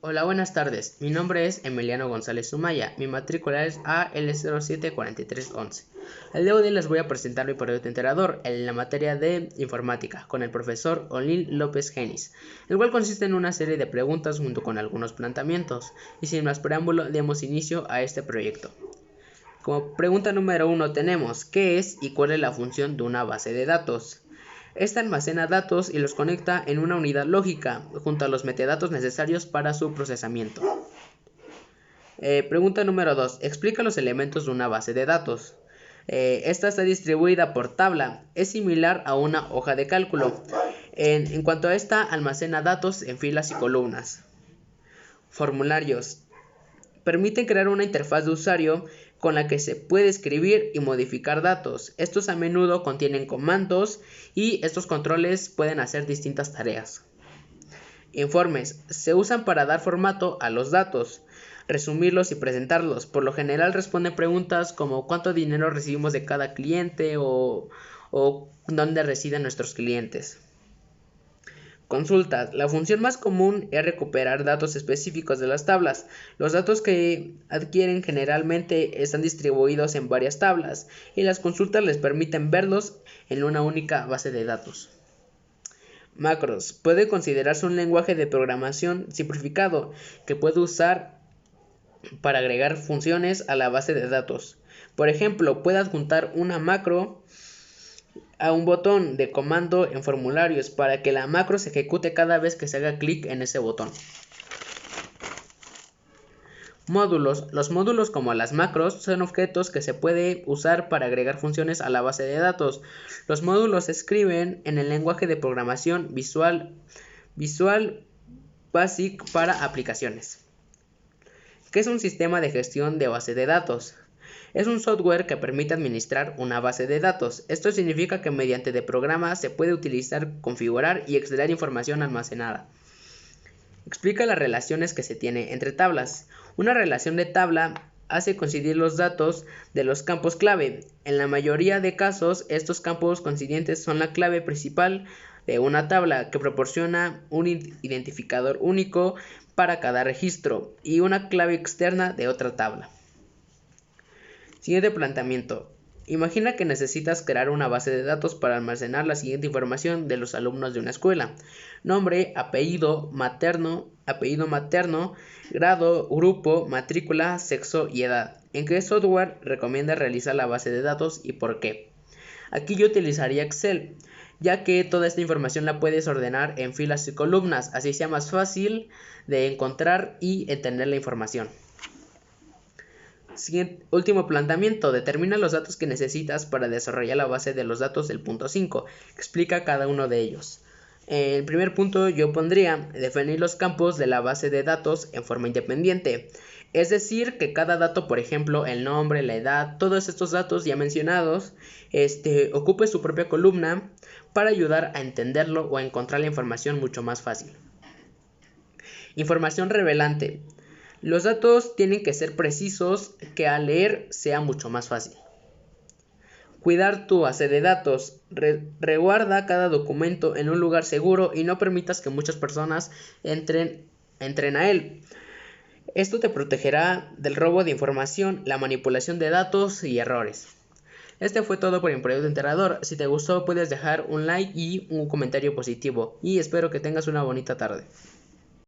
Hola, buenas tardes. Mi nombre es Emiliano González Sumaya. Mi matrícula es AL074311. El día de hoy les voy a presentar mi proyecto integrador en la materia de informática con el profesor Olin López Genis, el cual consiste en una serie de preguntas junto con algunos planteamientos. Y sin más preámbulo, demos inicio a este proyecto. Como pregunta número 1 tenemos ¿qué es y cuál es la función de una base de datos? Esta almacena datos y los conecta en una unidad lógica junto a los metadatos necesarios para su procesamiento. Pregunta número 2. Explica los elementos de una base de datos. Esta está distribuida por tabla. Es similar a una hoja de cálculo. En cuanto a esta, almacena datos en filas y columnas. Formularios. Permiten crear una interfaz de usuario con la que se puede escribir y modificar datos. Estos a menudo contienen comandos y estos controles pueden hacer distintas tareas. Informes. Se usan para dar formato a los datos, resumirlos y presentarlos. Por lo general responden preguntas como cuánto dinero recibimos de cada cliente o dónde residen nuestros clientes. Consultas. La función más común es recuperar datos específicos de las tablas. Los datos que adquieren generalmente están distribuidos en varias tablas y las consultas les permiten verlos en una única base de datos. Macros. Puede considerarse un lenguaje de programación simplificado que puede usar para agregar funciones a la base de datos. Por ejemplo, puede adjuntar una macro a un botón de comando en formularios para que la macro se ejecute cada vez que se haga clic en ese botón. Módulos. Los módulos como las macros son objetos que se puede usar para agregar funciones a la base de datos. Los módulos se escriben en el lenguaje de programación Visual Basic para aplicaciones. ¿Qué es un sistema de gestión de base de datos? Es un software que permite administrar una base de datos. Esto significa que mediante de programas se puede utilizar, configurar y extraer información almacenada. Explica las relaciones que se tiene entre tablas. Una relación de tabla hace coincidir los datos de los campos clave. En la mayoría de casos, estos campos coincidentes son la clave principal de una tabla que proporciona un identificador único para cada registro y una clave externa de otra tabla. Siguiente planteamiento. Imagina que necesitas crear una base de datos para almacenar la siguiente información de los alumnos de una escuela: nombre, apellido materno, grado, grupo, matrícula, sexo y edad. ¿En qué software recomienda realizar la base de datos y por qué? Aquí yo utilizaría Excel, ya que toda esta información la puedes ordenar en filas y columnas, así sea más fácil de encontrar y entender la información. Último planteamiento. Determina los datos que necesitas para desarrollar la base de los datos del punto 5. Explica cada uno de ellos. En el primer punto yo pondría definir los campos de la base de datos en forma independiente. Es decir, que cada dato, por ejemplo, el nombre, la edad, todos estos datos ya mencionados, ocupe su propia columna para ayudar a entenderlo o a encontrar la información mucho más fácil. Información relevante. Los datos tienen que ser precisos, que al leer sea mucho más fácil. Cuidar tu base de datos. Reguarda cada documento en un lugar seguro y no permitas que muchas personas entren a él. Esto te protegerá del robo de información, la manipulación de datos y errores. Este fue todo por el proyecto integrador. Si te gustó puedes dejar un like y un comentario positivo. Y espero que tengas una bonita tarde.